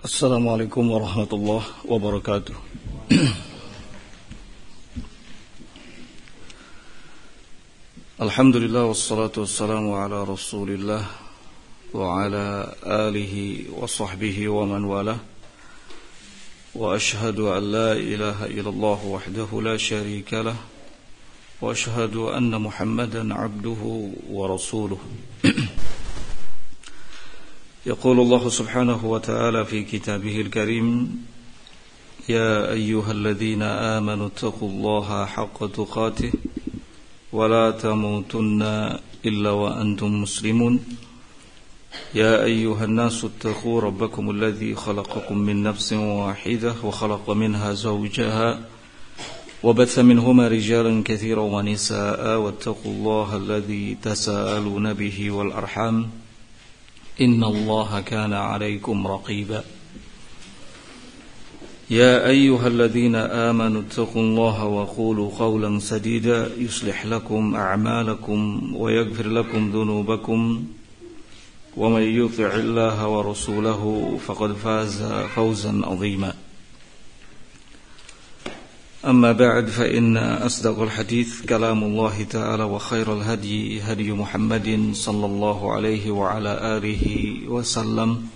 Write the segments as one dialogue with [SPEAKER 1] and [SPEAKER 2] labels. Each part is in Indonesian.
[SPEAKER 1] Assalamualaikum warahmatullahi wabarakatuh. Alhamdulillah wassalatu wassalamu ala Rasulillah wa ala alihi wa sahbihi wa man wala. Wa ashhadu an la ilaha illallah wahdahu la sharika lah wa ashhadu anna Muhammadan abduhu wa rasuluh. يقول الله سبحانه وتعالى في كتابه الكريم يا أيها الذين آمنوا اتقوا الله حق تقاته ولا تموتن إلا وأنتم مسلمون يا أيها الناس اتقوا ربكم الذي خلقكم من نفس واحدة وخلق منها زوجها وبث منهما رجالا كثيرا ونساء واتقوا الله الذي تساءلون به والأرحام إن الله كان عليكم رقيبا يا أيها الذين آمنوا اتقوا الله وقولوا قولا سديدا يصلح لكم أعمالكم ويغفر لكم ذنوبكم ومن يطع الله ورسوله فقد فاز فوزا عظيما أما بعد فإن أصدق الحديث كلام الله تعالى وخير الهدي هدي محمد صلى الله عليه وعلى آله وسلم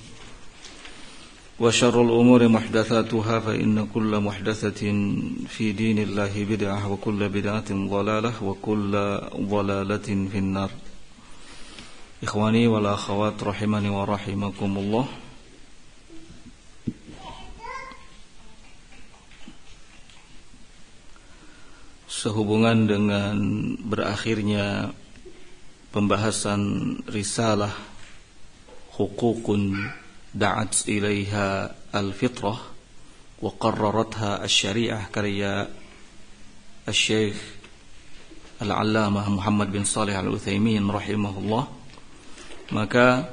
[SPEAKER 1] وشر الأمور محدثاتها فإن كل محدثة في دين الله بدعة وكل بدعة ضلالة وكل ضلالة في النار إخواني والأخوات رحمني ورحمكم الله. Sehubungan dengan berakhirnya pembahasan risalah Hukukun da'at ilaiha al-fitrah wa qarraratha asy-syari'ah karya Asy-Syaikh Al-Allamah Muhammad bin Shalih Al-Utsaimin rahimahullah, maka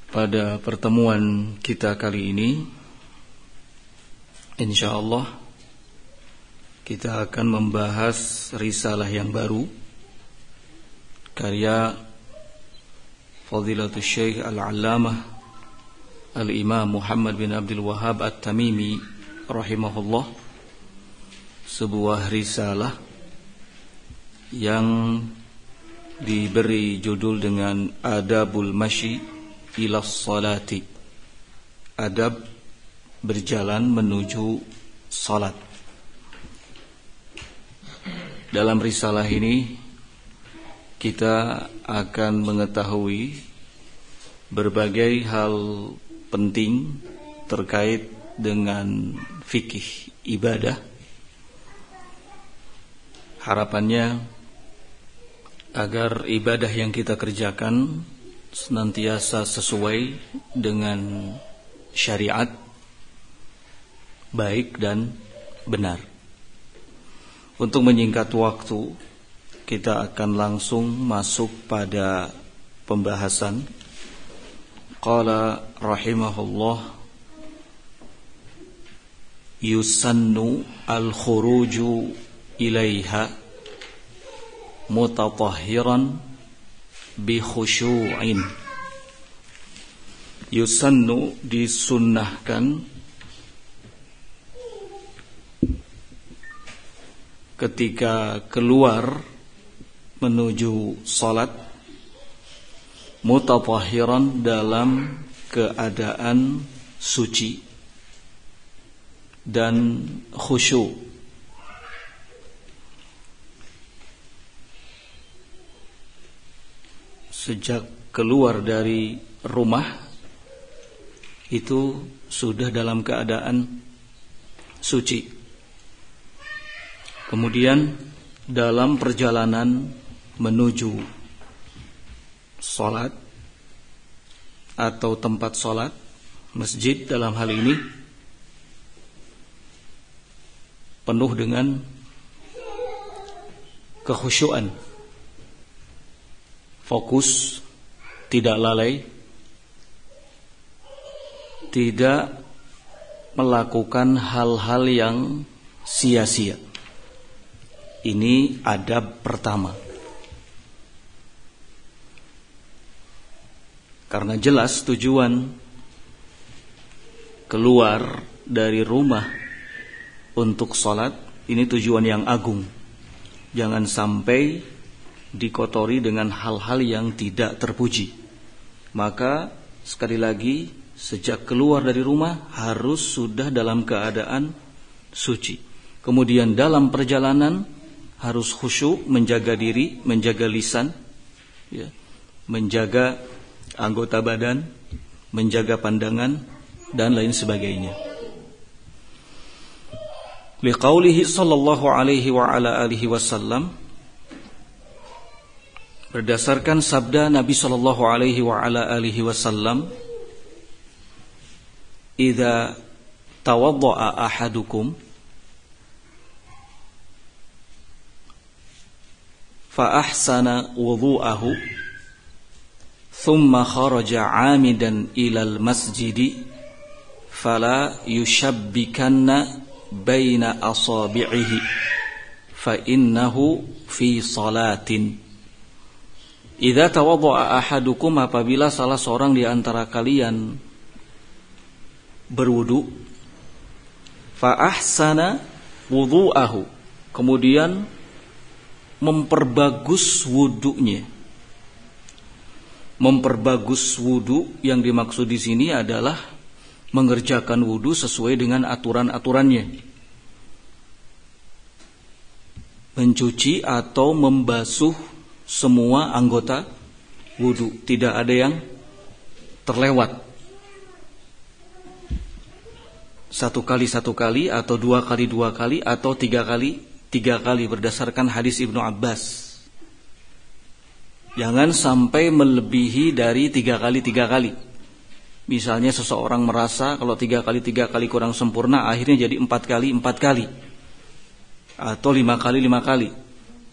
[SPEAKER 1] pada pertemuan kita kali ini insyaallah kita akan membahas risalah yang baru karya Fadilatul Syekh Al-Allamah Al-Imam Muhammad bin Abdul Wahhab At-Tamimi rahimahullah, sebuah risalah yang diberi judul dengan Adabul Masyi ila Salati, adab berjalan menuju salat. Dalam risalah ini kita akan mengetahui berbagai hal penting terkait dengan fikih ibadah. Harapannya agar ibadah yang kita kerjakan senantiasa sesuai dengan syariat, baik dan benar. Untuk menyingkat waktu, kita akan langsung masuk pada pembahasan. Qala rahimahullah, yusannu al-khuruju ilaiha mutatahhiran bi khusyu'in. Yusannu disunnahkan ketika keluar menuju salat, mutatahhiran dalam keadaan suci dan khusyuk. Sejak keluar dari rumah itu sudah dalam keadaan suci. Kemudian dalam perjalanan menuju salat atau tempat salat, masjid dalam hal ini, penuh dengan kekhusyuan, fokus, tidak lalai, tidak melakukan hal-hal yang sia-sia. Ini adab pertama. Karena jelas tujuan keluar dari rumah untuk sholat, ini tujuan yang agung. Jangan sampai dikotori dengan hal-hal yang tidak terpuji. Maka sekali lagi, sejak keluar dari rumah harus sudah dalam keadaan suci. Kemudian dalam perjalanan harus khusyuk, menjaga diri, menjaga lisan, ya, menjaga anggota badan, menjaga pandangan, dan lain sebagainya. Liqaulihi sallallahu alaihi wa ala alihi wasallam, berdasarkan sabda Nabi sallallahu alaihi wa ala alihi wasallam, idza tawaddaa ahadukum fa ahsana wudhu'ahu thumma kharaja 'amidan ilal masjidi fala yushabbikanna baina asabi'ihi fa innahu fi salatin. Idza tawaddaa ahadukum, apabila salah seorang di antara kalian berwudu, fa ahsana wudhu'ahu, kemudian memperbagus wudunya. Memperbagus wudu yang dimaksud di sini adalah mengerjakan wudu sesuai dengan aturan-aturannya. Mencuci atau membasuh semua anggota wudu, tidak ada yang terlewat. Satu kali atau dua kali atau tiga kali berdasarkan hadis Ibnu Abbas. Jangan sampai melebihi dari tiga kali. Misalnya seseorang merasa kalau tiga kali kurang sempurna, akhirnya jadi 4 kali atau 5 kali.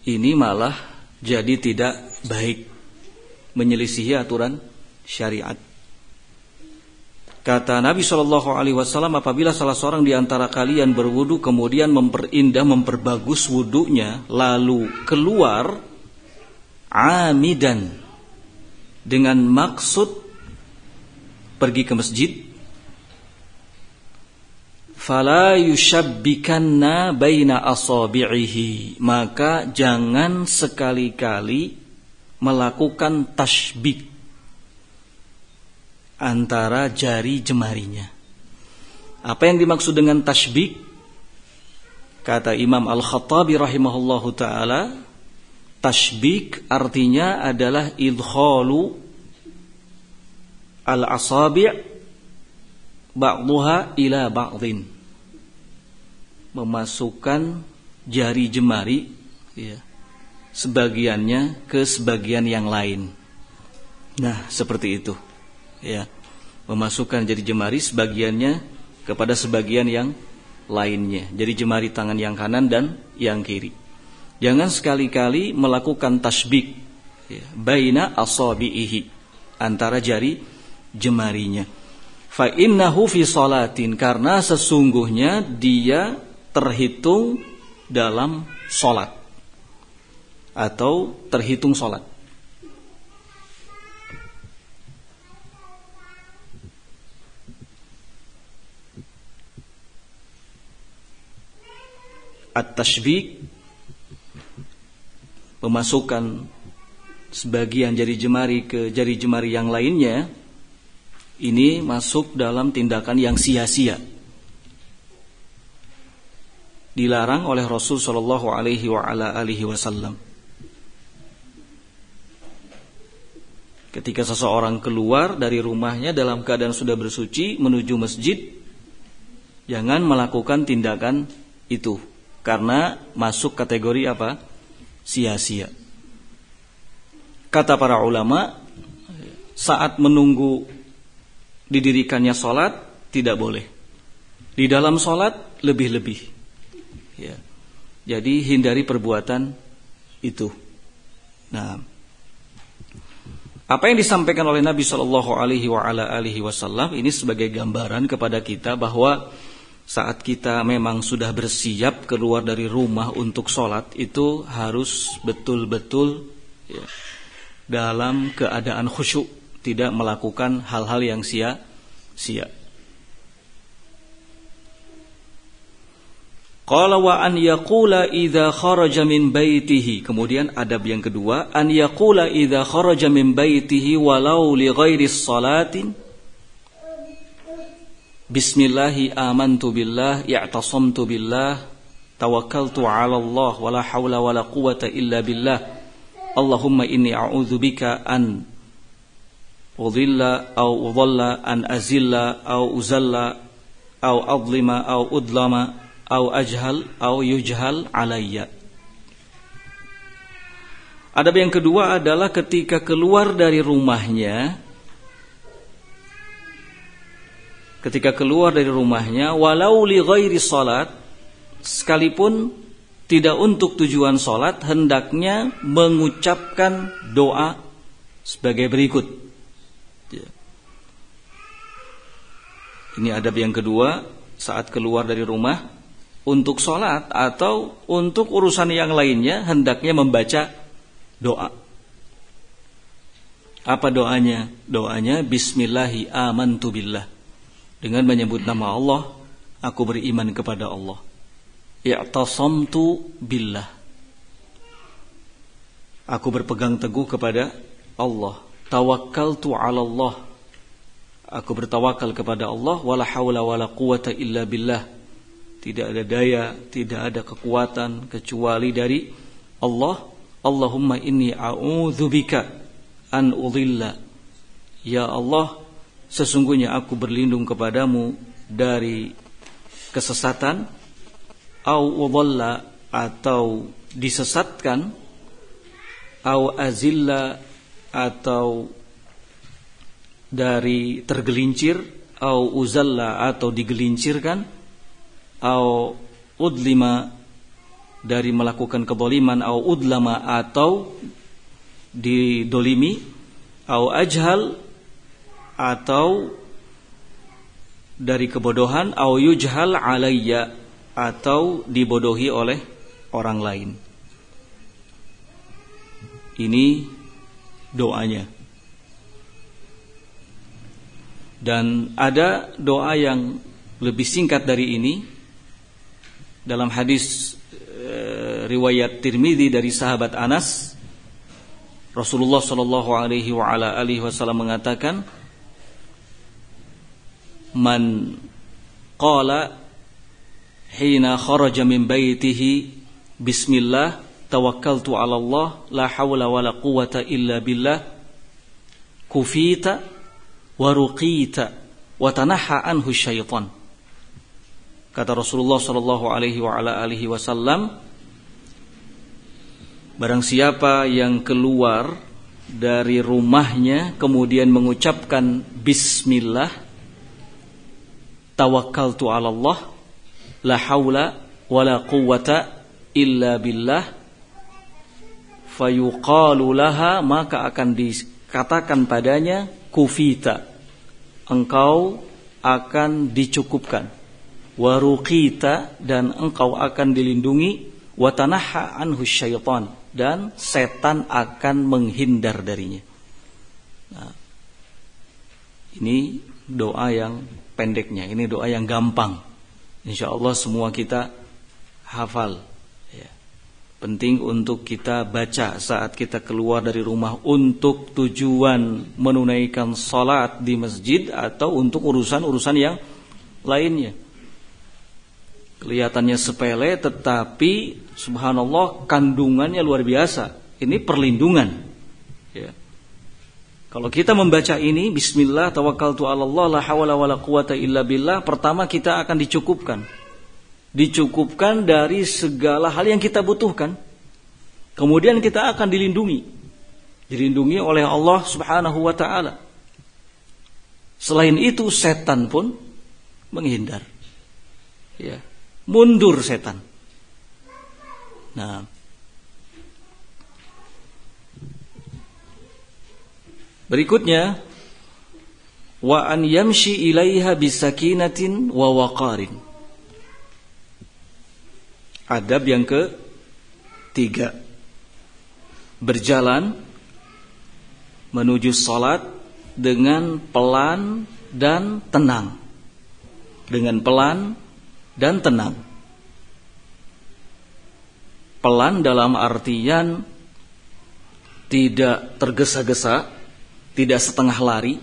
[SPEAKER 1] Ini malah jadi tidak baik, menyelisihi aturan syariat. Kata Nabi SAW, apabila salah seorang di antara kalian berwudu kemudian memperindah, memperbagus wudunya, lalu keluar amidan, dengan maksud pergi ke masjid, fala yushabbikanna baina asabi'ihi, maka jangan sekali-kali melakukan tashbik antara jari jemarinya. Apa yang dimaksud dengan tashbik? Kata Imam Al-Khattabi rahimahullahu ta'ala, tashbik artinya adalah idkhalu al-asabi' ba'duha ila ba'din, memasukkan jari jemari, ya, sebagiannya ke sebagian yang lain. Nah, seperti itu, ya, memasukkan jari jemari sebagiannya kepada sebagian yang lainnya. Jari jemari tangan yang kanan dan yang kiri. Jangan sekali-kali melakukan tashbik, ya, baina asabi'ihi, antara jari jemarinya. Fa innahu fi salatin, karena sesungguhnya dia terhitung dalam salat atau terhitung salat. At-tashbik, memasukkan sebagian jari jemari ke jari jemari yang lainnya, ini masuk dalam tindakan yang sia-sia. Dilarang oleh Rasul sallallahu alaihi wa ala alihi wasallam. Ketika seseorang keluar dari rumahnya dalam keadaan sudah bersuci menuju masjid, jangan melakukan tindakan itu, karena masuk kategori apa? Sia-sia. Kata para ulama, saat menunggu didirikannya sholat tidak boleh. Di dalam sholat lebih-lebih, ya. Jadi hindari perbuatan itu. Nah, apa yang disampaikan oleh Nabi Shallallahu Alaihi Wasallam ini sebagai gambaran kepada kita bahwa saat kita memang sudah bersiap keluar dari rumah untuk sholat, itu harus betul-betul, ya, dalam keadaan khusyuk, tidak melakukan hal-hal yang sia-sia. Qala wa an yaqula idza kharaja min baitihi. Kemudian adab yang kedua, an yaqula idza kharaja min baitihi walau li ghairi salatin. Bismillahi amantu billah, i'tasamtu billah, tawakkaltu 'ala Allah, wala haula wala quwwata illa billah. Allahumma inni a'udzubika an udhilla aw udhalla an azilla aw uzalla aw adlima aw udlama au ajhal au yujhal alayya. Adab yang kedua adalah ketika keluar dari rumahnya, walau li ghairi salat, sekalipun tidak untuk tujuan salat, hendaknya mengucapkan doa sebagai berikut. Ini adab yang kedua saat keluar dari rumah. Untuk sholat atau untuk urusan yang lainnya hendaknya membaca doa. Apa doanya? Doanya Bismillahi amantu billah. Dengan menyebut nama Allah, aku beriman kepada Allah. I'tasamtu billah. Aku berpegang teguh kepada Allah. Tawakkaltu 'ala Allah. Aku bertawakal kepada Allah. Wala haula wala quwwata illa billah. Tidak ada daya, tidak ada kekuatan kecuali dari Allah. Allahumma inni a'udzubika an udhilla. Ya Allah, sesungguhnya aku berlindung kepadamu dari kesesatan, au udhalla atau disesatkan, au azilla atau dari tergelincir, au uzalla atau digelincirkan, au udlima dari melakukan kezaliman, au udlama atau didolimi, au ajhal atau dari kebodohan, au yujhal alayya atau dibodohi oleh orang lain. Ini doanya. Dan ada doa yang lebih singkat dari ini. Dalam hadis riwayat Tirmidzi dari sahabat Anas, Rasulullah sallallahu alaihi wa ala alihi wasallam mengatakan, "Man qala hina kharaja min baitihi bismillah tawakkaltu 'ala Allah la haula wala quwwata illa billah kufita wa ruqita wa tanaha anhu syaitan." Kata Rasulullah sallallahu alaihi wa ala alihi wasallam, barang siapa yang keluar dari rumahnya kemudian mengucapkan bismillah, tawakkaltu 'ala Allah, la haula wala quwwata illa billah, fayuqalu laha, maka akan dikatakan padanya, kufita, engkau akan dicukupkan, waruqita, dan engkau akan dilindungi, watanaha anhu syaitan, dan setan akan menghindar darinya. Nah, ini doa yang pendeknya, ini doa yang gampang. Insyaallah semua kita hafal. Ya. Penting untuk kita baca saat kita keluar dari rumah untuk tujuan menunaikan salat di masjid atau untuk urusan-urusan yang lainnya. Kelihatannya sepele, tetapi subhanallah kandungannya luar biasa. Ini perlindungan. Ya. Kalau kita membaca ini, bismillah tawakkaltu 'ala Allah la haula wala quwwata illa billah, pertama kita akan dicukupkan. Dicukupkan dari segala hal yang kita butuhkan. Kemudian kita akan dilindungi. Dilindungi oleh Allah Subhanahu wa taala. Selain itu setan pun menghindar. Ya. Mundur setan. Nah, berikutnya, wa an yamshi ilaiha bisakinatin wa waqarin. Adab yang ketiga, berjalan menuju salat dengan pelan dan tenang. Dengan pelan dan tenang. Pelan dalam artian tidak tergesa-gesa, tidak setengah lari,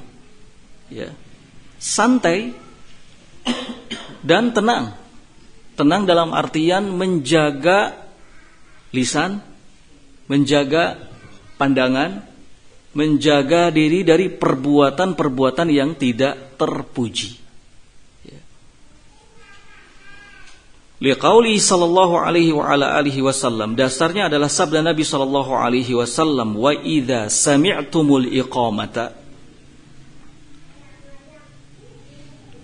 [SPEAKER 1] ya. Santai dan tenang. Tenang dalam artian menjaga lisan, menjaga pandangan, menjaga diri dari perbuatan-perbuatan yang tidak terpuji. Liqauli sallallahu alaihi wa ala alihi wasallam, dasarnya adalah sabda Nabi sallallahu alaihi wasallam, wa idza sami'tumul iqamata.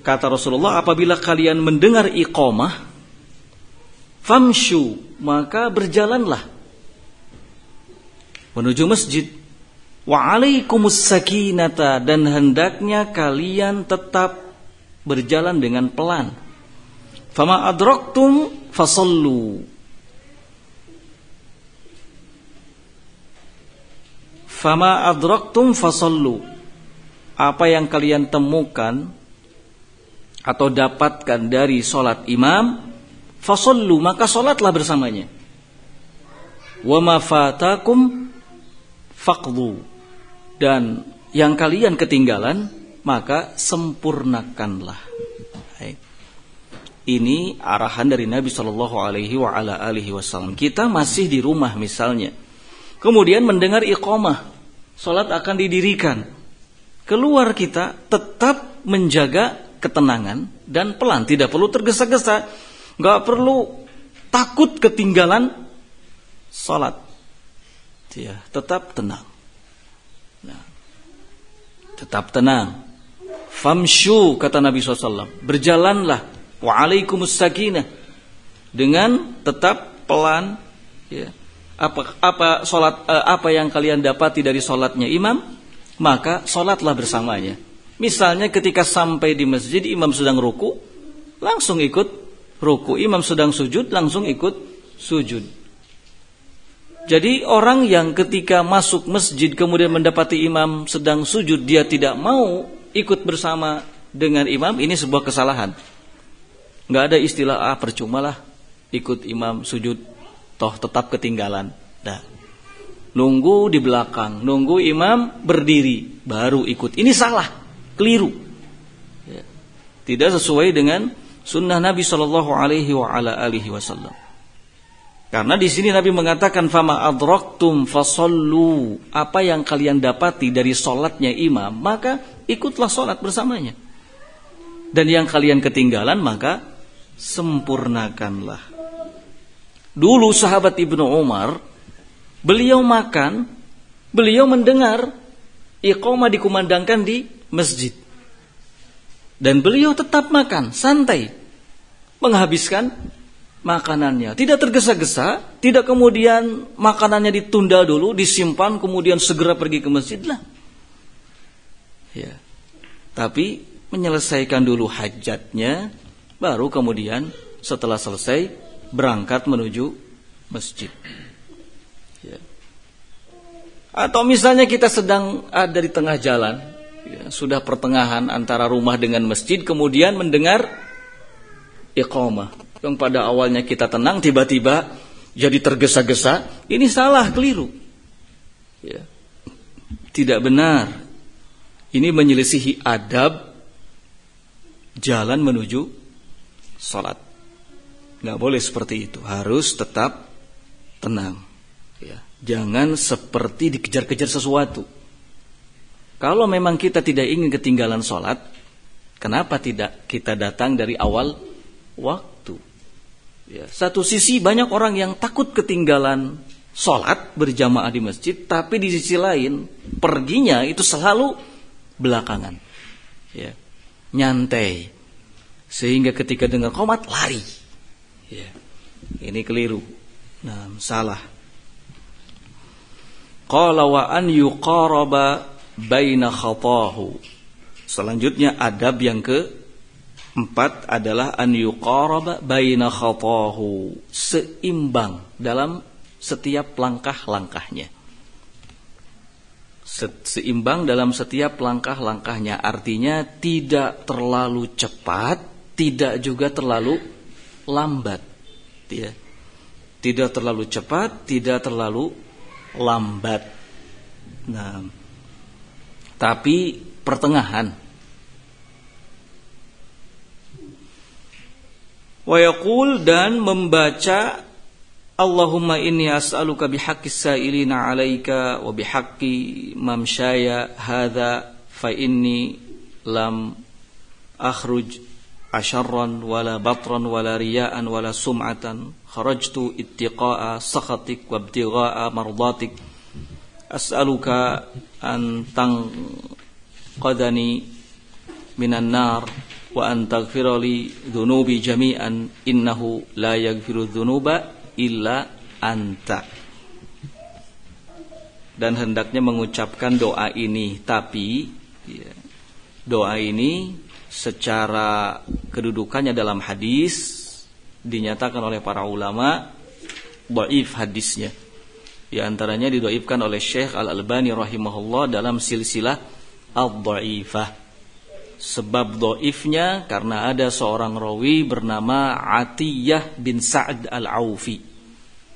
[SPEAKER 1] Kata Rasulullah, apabila kalian mendengar iqamah, famshu, maka berjalanlah menuju masjid. Wa alaikumus sakinata, dan hendaknya kalian tetap berjalan dengan pelan. Fama adraktum fasallu. Fama adraktum fasallu. Apa yang kalian temukan atau dapatkan dari solat imam, fasallu, maka solatlah bersamanya. Wa ma fatakum faqdu, dan yang kalian ketinggalan maka sempurnakanlah. Ini arahan dari Nabi Shallallahu Alaihi Wasallam. Kita masih di rumah misalnya, kemudian mendengar iqamah, salat akan didirikan. Keluar kita tetap menjaga ketenangan dan pelan, tidak perlu tergesa-gesa, nggak perlu takut ketinggalan salat. Ya, tetap tenang. Nah, tetap tenang. Famshu, kata Nabi SAW, berjalanlah. Wa alaikumus sakinah, dengan tetap pelan, ya. Apa yang kalian dapati dari salatnya imam, maka salatlah bersamanya. Misalnya ketika sampai di masjid, imam sedang ruku, langsung ikut ruku. Imam sedang sujud, langsung ikut sujud. Jadi orang yang ketika masuk masjid kemudian mendapati imam sedang sujud, dia tidak mau ikut bersama dengan imam, ini sebuah kesalahan. Nggak ada istilah percumalah ikut imam sujud, toh tetap ketinggalan. Nah, nunggu di belakang, nunggu imam berdiri baru ikut. Ini salah, keliru. Ya. Tidak sesuai dengan sunnah Nabi Shallallahu Alaihi Wasallam. Karena di sini Nabi mengatakan fama adraktum fasallu, apa yang kalian dapati dari solatnya imam, maka ikutlah solat bersamanya. Dan yang kalian ketinggalan maka sempurnakanlah. Dulu sahabat Ibnu Umar, beliau makan, beliau mendengar iqamah dikumandangkan di masjid, dan beliau tetap makan santai, menghabiskan makanannya, tidak tergesa-gesa, tidak kemudian makanannya ditunda dulu, disimpan kemudian segera pergi ke masjid lah. Ya. Tapi menyelesaikan dulu hajatnya, baru kemudian setelah selesai berangkat menuju masjid. Ya. Atau misalnya kita sedang ada di tengah jalan, ya, sudah pertengahan antara rumah dengan masjid, kemudian mendengar iqamah. Yang pada awalnya kita tenang, tiba-tiba jadi tergesa-gesa. Ini salah, keliru. Ya. Tidak benar. Ini menyelisihi adab jalan menuju salat. Nggak boleh seperti itu. Harus tetap tenang. Ya. Jangan seperti dikejar-kejar sesuatu. Kalau memang kita tidak ingin ketinggalan salat, kenapa tidak kita datang dari awal waktu? Ya. Satu sisi banyak orang yang takut ketinggalan salat berjamaah di masjid, tapi di sisi lain perginya itu selalu belakangan. Ya. Nyantai. Sehingga ketika dengar qomat lari. Ya. Ini keliru. Nah, salah. Qala wa an yuqaraba baina khatahu. Selanjutnya adab yang keempat adalah an yuqaraba baina khatahu, seimbang dalam setiap langkah-langkahnya. Seimbang dalam setiap langkah-langkahnya, artinya tidak terlalu cepat, tidak juga terlalu lambat. Ya. Tidak terlalu cepat, tidak terlalu lambat. Nah, tapi pertengahan. Wa yaqul, dan membaca Allahumma inni as'aluka bihaqqis sa'ilina 'alaika wa bihaqqi mamsyaya hadza fa inni lam akhruj asyarran wala batran wala riya'an wala sum'atan kharajtu ittiqa'a sakhatik wa ibtigha'a mardatik as'aluka an tanqadhani minan nar wa an taghfira li dhunubi jami'an innahu la yaghfiru dhunuba illa anta. Dan hendaknya mengucapkan doa ini, tapi ya, doa ini secara kedudukannya dalam hadis dinyatakan oleh para ulama dhaif hadisnya. Di antaranya didhaifkan oleh Syekh Al-Albani rahimahullah dalam silsilah ad-dhaifah. Sebab dhaifnya karena ada seorang rawi bernama Atiyah bin Sa'd Al-Aufi.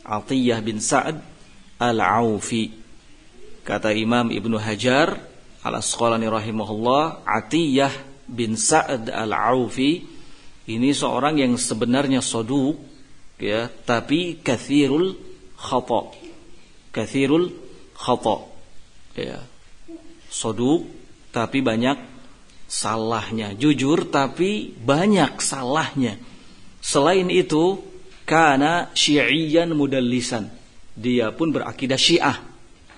[SPEAKER 1] Atiyah bin Sa'd Al-Aufi. Kata Imam Ibnu Hajar Al-Asqalani rahimahullah, Atiyah bin Sa'd Al-Aufi ini seorang yang sebenarnya saduq, ya, tapi kathirul khata. Kathirul khata. Ya. Saduq tapi banyak salahnya, jujur tapi banyak salahnya. Selain itu, kana syi'iyan mudallisan. Dia pun berakidah Syiah.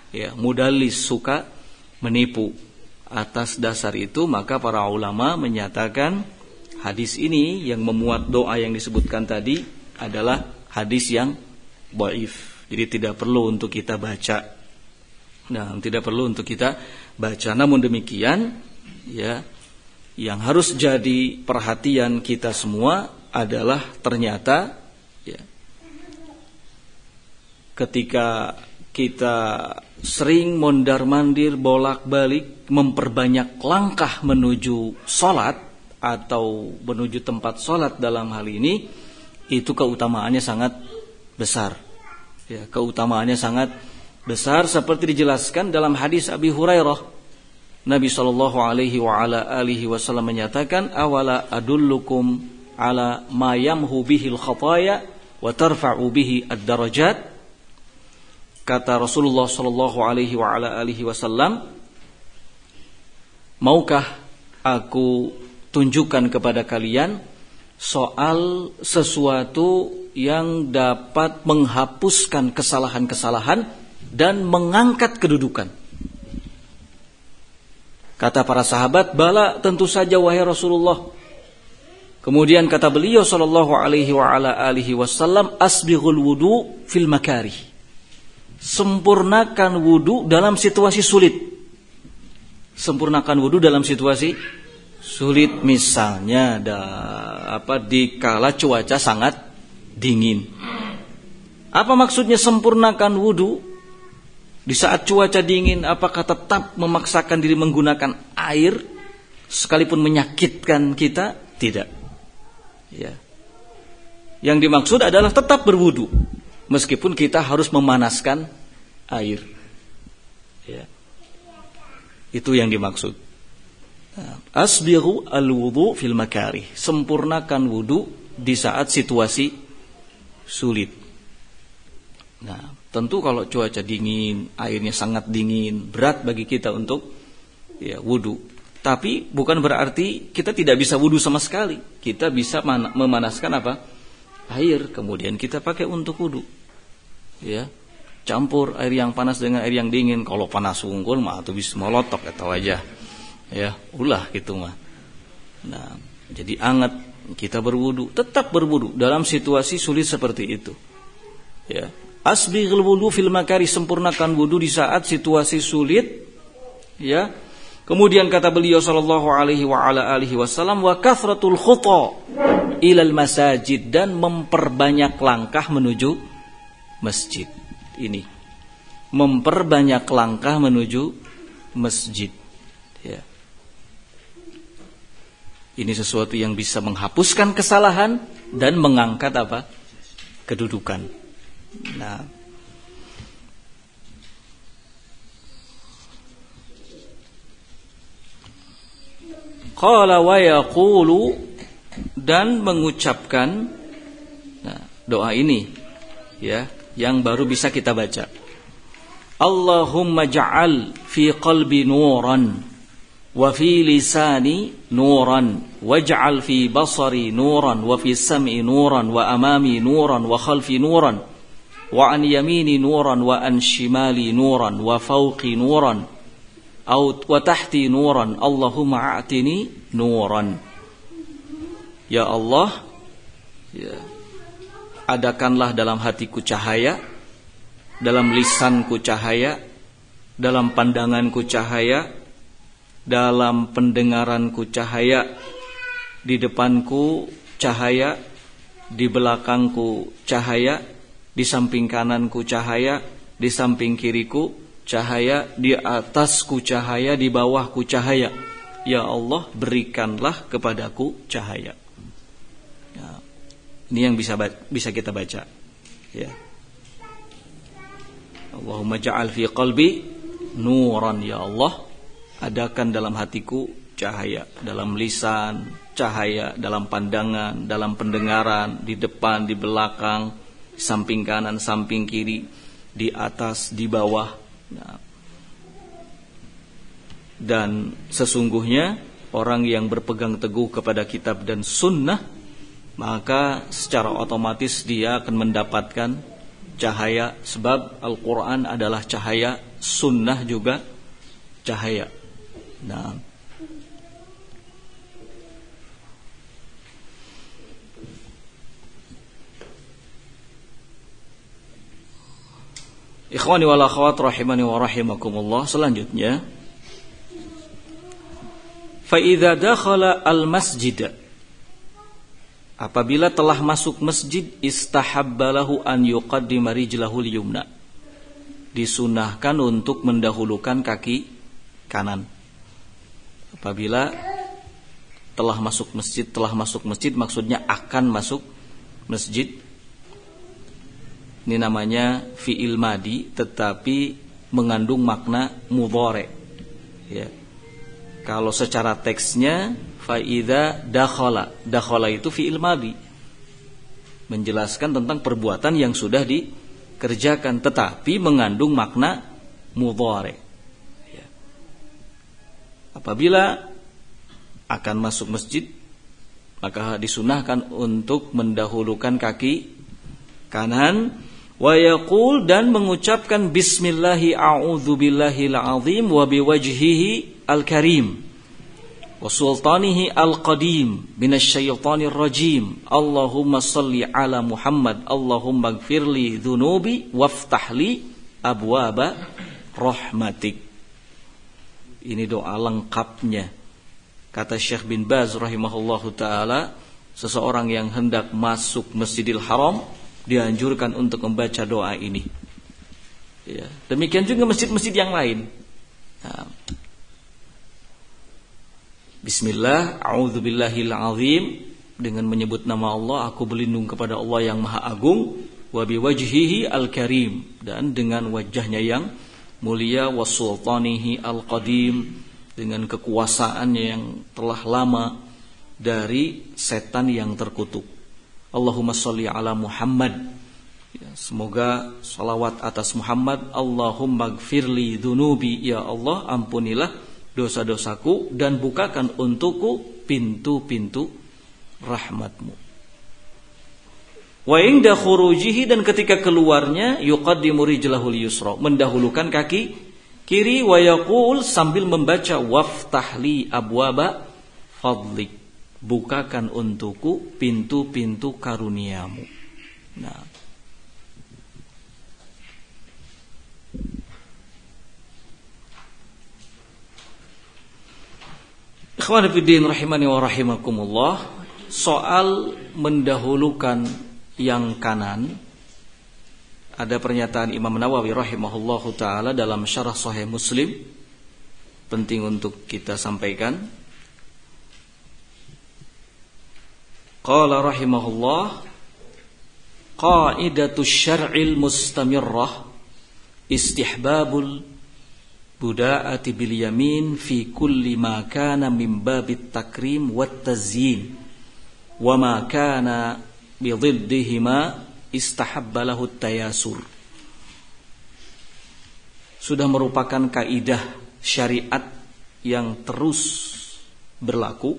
[SPEAKER 1] Ya, mudallis, suka menipu. Atas dasar itu maka para ulama menyatakan hadis ini yang memuat doa yang disebutkan tadi adalah hadis yang dhaif. Jadi tidak perlu untuk kita baca. Nah, tidak perlu untuk kita baca. Namun demikian, ya, yang harus jadi perhatian kita semua adalah ternyata, ya, ketika kita sering mondar-mandir bolak-balik memperbanyak langkah menuju sholat atau menuju tempat sholat dalam hal ini, itu keutamaannya sangat besar. Ya, keutamaannya sangat besar seperti dijelaskan dalam hadis Abi Hurairah. Nabi sallallahu alaihi wa ala alihi wasallam menyatakan, awala adullukum ala ma yamhu bihil khataya wa tarfa'u bihi ad-darajat. Kata Rasulullah sallallahu alaihi wa ala alihi wasallam, maukah aku tunjukkan kepada kalian soal sesuatu yang dapat menghapuskan kesalahan-kesalahan dan mengangkat kedudukan? Kata para sahabat, bala, tentu saja wahai Rasulullah. Kemudian kata beliau sallallahu alaihi wa ala alihi wasallam, asbighul wudu fil makarih. Sempurnakan wudu dalam situasi sulit. Sempurnakan wudu dalam situasi sulit, misalnya di kala cuaca sangat dingin. Apa maksudnya sempurnakan wudu? Di saat cuaca dingin, apakah tetap memaksakan diri menggunakan air sekalipun menyakitkan kita? Tidak. Ya. Yang dimaksud adalah tetap berwudu meskipun kita harus memanaskan air. Ya. Itu yang dimaksud. Asbighu al-wudu fil makarih. Sempurnakan wudu di saat situasi sulit. Nah, tentu kalau cuaca dingin, airnya sangat dingin, berat bagi kita untuk, ya, wudu. Tapi bukan berarti kita tidak bisa wudu sama sekali. Kita bisa memanaskan apa? Air, kemudian kita pakai untuk wudu. Ya, campur air yang panas dengan air yang dingin. Kalau panas unggul mah tuh bisa molotok atau aja. Ya, ulah gitu mah. Nah, jadi anget kita berwudu, tetap berwudu dalam situasi sulit seperti itu. Ya. Asbighul wudu fil makari, sempurnakan wudu di saat situasi sulit, ya. Kemudian kata beliau sallallahu alaihi wa ala alihi wasallam, wa kathratul khuta ilal masajid, dan memperbanyak langkah menuju masjid. Ini memperbanyak langkah menuju masjid, ya. Ini sesuatu yang bisa menghapuskan kesalahan dan mengangkat apa? Kedudukan. Nah, qala wa yaqulu, dan mengucapkan doa ini ya, yang baru bisa kita baca. Allahumma ja'al fi qalbi nuran wa fi lisani nuran waj'al fi basari nuran wa fi sam'i nuran wa amami nuran wa khalfi nuran wa an yamini nuran wa an shimali nuran wa fawqi nuran wa tahti nuran. Allahumma a'tini nuran. Ya Allah, ya, adakanlah dalam hatiku cahaya, dalam lisanku cahaya, dalam pandanganku cahaya, dalam pendengaranku cahaya, di depanku cahaya, di belakangku cahaya, di samping kananku cahaya, di samping kiriku cahaya, di atasku cahaya, di bawahku cahaya. Ya Allah, berikanlah kepadaku cahaya. Ya, ini yang bisa kita baca. Ya. Allahumma ja'al fi qalbi nuran. Ya Allah, adakan dalam hatiku cahaya, dalam lisan cahaya, dalam pandangan, dalam pendengaran, di depan, di belakang, di samping kanan, samping kiri, di atas, di bawah. Nah, dan sesungguhnya orang yang berpegang teguh kepada kitab dan sunnah, maka secara otomatis dia akan mendapatkan cahaya, sebab Al-Quran adalah cahaya, sunnah juga cahaya. Nah, ikhwani wal akhwat rahimani wa rahimakumullah, selanjutnya fa idza dakhala al masjid, apabila telah masuk masjid, istahabba lahu an yuqaddima rijlahul yumna, disunahkan untuk mendahulukan kaki kanan. Apabila telah masuk masjid maksudnya akan masuk masjid. Ini namanya fi'il madi tetapi mengandung makna mudhari. Ya. Kalau secara teksnya fa idza dakhala, dakhala itu fi'il madi, menjelaskan tentang perbuatan yang sudah dikerjakan tetapi mengandung makna mudhari. Ya. Apabila akan masuk masjid, maka disunahkan untuk mendahulukan kaki kanan. Wa yaqul, dan mengucapkan bismillahi a'udzu billahil azim wa biwajhihi al-karim wa sultanihi al-qadim minasyaitonir rajim. Allahumma shalli ala Muhammad, Allahumma ighfirli dzunubi waftahli abwaba rahmatik. Ini doa lengkapnya. Kata Syekh bin Baz rahimahullahu taala, seseorang yang hendak masuk Masjidil Haram dianjurkan untuk membaca doa ini. Ya. Demikian juga masjid-masjid yang lain. Nah. Bismillah, a'udzubillahil azim, dengan menyebut nama Allah, aku berlindung kepada Allah yang Maha Agung, wa biwajhihi al-karim, dan dengan wajahnya yang mulia, wa sultanihi al-qadim, dengan kekuasaannya yang telah lama dari setan yang terkutuk. Allahumma sholli ala Muhammad, ya, semoga salawat atas Muhammad. Allahumma ighfirli dzunubi, ya Allah ampunilah dosa-dosaku dan bukakan untukku pintu-pintu rahmatmu. Wa inda khurujihi, dan ketika keluarnya, yuqaddimu rijlahul yusra, mendahulukan kaki kiri, wa yaqul, sambil membaca waftahli abwaba fadlik, bukakan untukku pintu-pintu karuniamu. Nah, ikhwan fillah rahimani wa rahimakumullah, soal mendahulukan yang kanan, ada pernyataan Imam Nawawi rahimahullahu taala dalam syarah Sahih Muslim, penting untuk kita sampaikan. Qala rahimahullah,
[SPEAKER 2] qa'idatus syar'il mustamirrah istihbabul buda'ati bil yamin fi kulli ma kana min babit takrim wat tazyin wa ma kana bi dhiddihima istahabba lahu tayasur. Sudah merupakan kaidah syariat yang terus berlaku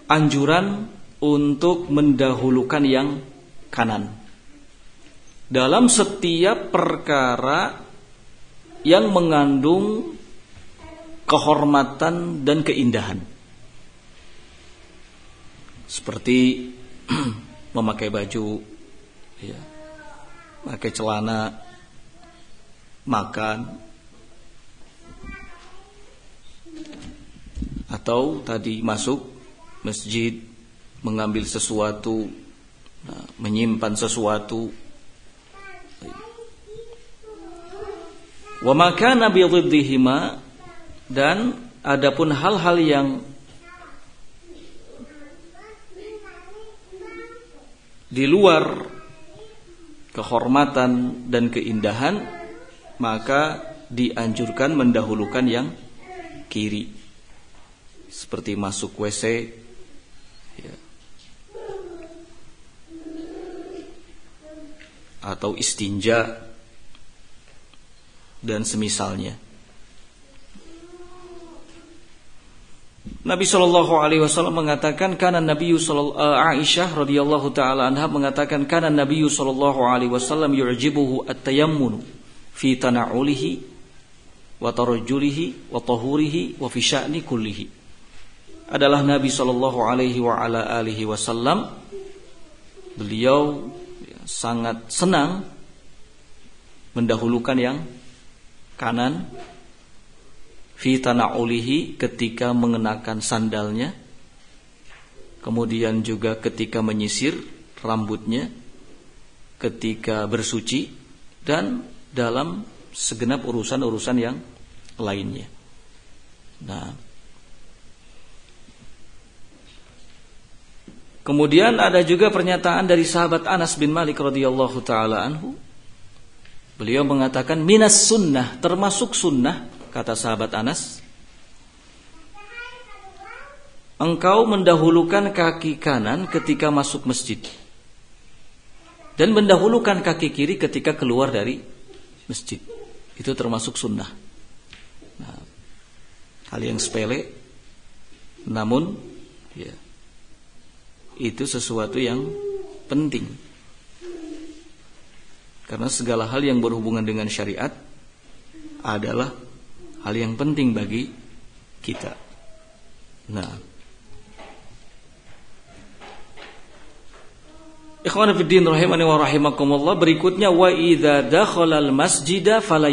[SPEAKER 2] anjuran untuk mendahulukan yang kanan dalam setiap perkara yang mengandung kehormatan dan keindahan, seperti memakai baju, ya, pakai celana, makan, atau tadi masuk masjid, mengambil sesuatu, menyimpan sesuatu. Wa ma kana bi dhiddihima, dan adapun hal-hal yang di luar kehormatan dan keindahan, maka dianjurkan mendahulukan yang kiri, seperti masuk WC, ya, atau istinja dan semisalnya. Nabi sallallahu alaihi wasallam mengatakan, kana Nabi Aisyah radhiyallahu taala anha mengatakan, kana Nabi sallallahu alaihi wasallam yu'jibuhu at-tayammun fi tana'ulihi wa tarajjulihi wa tahurihi wa fi sya'ni kullihi. Adalah Nabi sallallahu alaihi wa ala alihi wasallam, beliau sangat senang mendahulukan yang kanan fi tana'ulihi, ketika mengenakan sandalnya, kemudian juga ketika menyisir rambutnya, ketika bersuci, dan dalam segenap urusan-urusan yang lainnya. Nah, kemudian ada juga pernyataan dari sahabat Anas bin Malik radhiyallahu taala anhu. Beliau mengatakan, minas sunnah, termasuk sunnah, kata sahabat Anas, engkau mendahulukan kaki kanan ketika masuk masjid dan mendahulukan kaki kiri ketika keluar dari masjid. Itu termasuk sunnah. Nah, hal yang sepele, namun ya, itu sesuatu yang penting. Karena segala hal yang berhubungan dengan syariat adalah hal yang penting bagi kita. Nah, ikhwan fillah rahimani wa rahimakumullah, berikutnya wa idza dakhalal masjida fala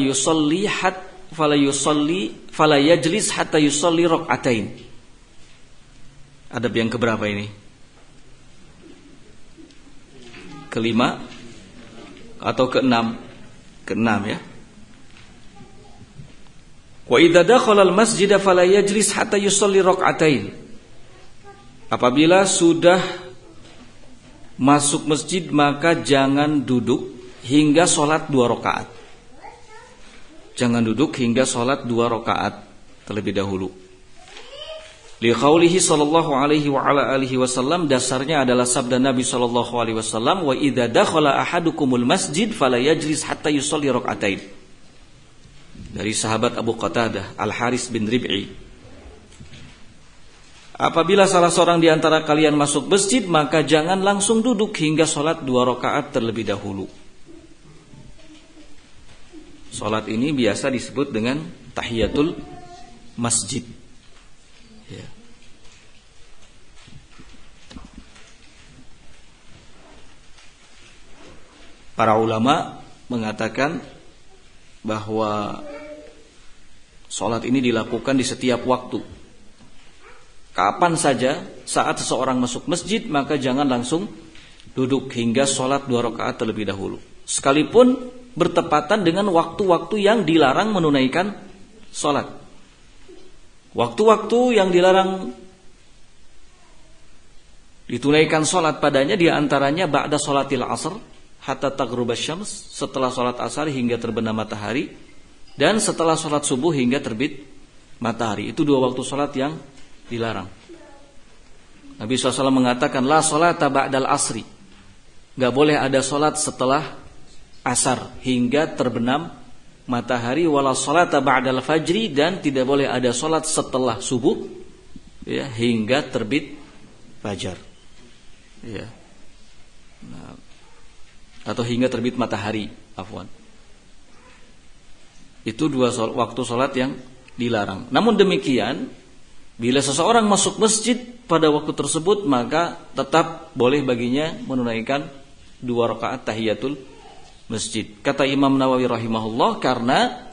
[SPEAKER 2] yajlis hatta yusalli rak'atain. Adab yang keberapa ini? Kelima atau keenam? Keenam, ya. Wa idza dakhala al-masjid fala yajlis hatta yusalli rak'atain. Apabila sudah masuk masjid, maka jangan duduk hingga salat 2 rakaat. Jangan duduk hingga salat 2 rakaat terlebih dahulu. Li qaulihi sallallahu alaihi wa ala alihi wasallam, dasarnya adalah sabda Nabi sallallahu alaihi wasallam, wa idza dakhala ahadukumul masjid fala yajlis hatta yusalli rak'atain. Dari sahabat Abu Qatadah Al-Haris bin Rib'i, apabila salah seorang di antara kalian masuk masjid, maka jangan langsung duduk hingga salat 2 rakaat terlebih dahulu. Salat ini biasa disebut dengan tahiyatul masjid. Ya. Para ulama mengatakan bahwa salat ini dilakukan di setiap waktu. Kapan saja saat seseorang masuk masjid, maka jangan langsung duduk hingga salat 2 rakaat terlebih dahulu. Sekalipun bertepatan dengan waktu-waktu yang dilarang menunaikan salat. Waktu-waktu yang dilarang Ditunaikan salat padanya di antaranya ba'da salatil asr hatta taghrubasy syams, setelah salat asar hingga terbenam matahari, dan setelah salat subuh hingga terbit matahari. Itu 2 waktu salat yang dilarang. Nabi SAW mengatakan la salata ba'dal asri. Gak boleh ada salat setelah asar hingga terbenam matahari, wala salata ba'dal fajri, dan tidak boleh ada salat setelah subuh ya, hingga terbit fajar. Ya. Nah, atau hingga terbit matahari, afwan. Itu 2 waktu salat yang dilarang. Namun demikian, bila seseorang masuk masjid pada waktu tersebut, maka tetap boleh baginya menunaikan 2 rakaat tahiyatul masjid. Kata Imam Nawawi rahimahullah, karena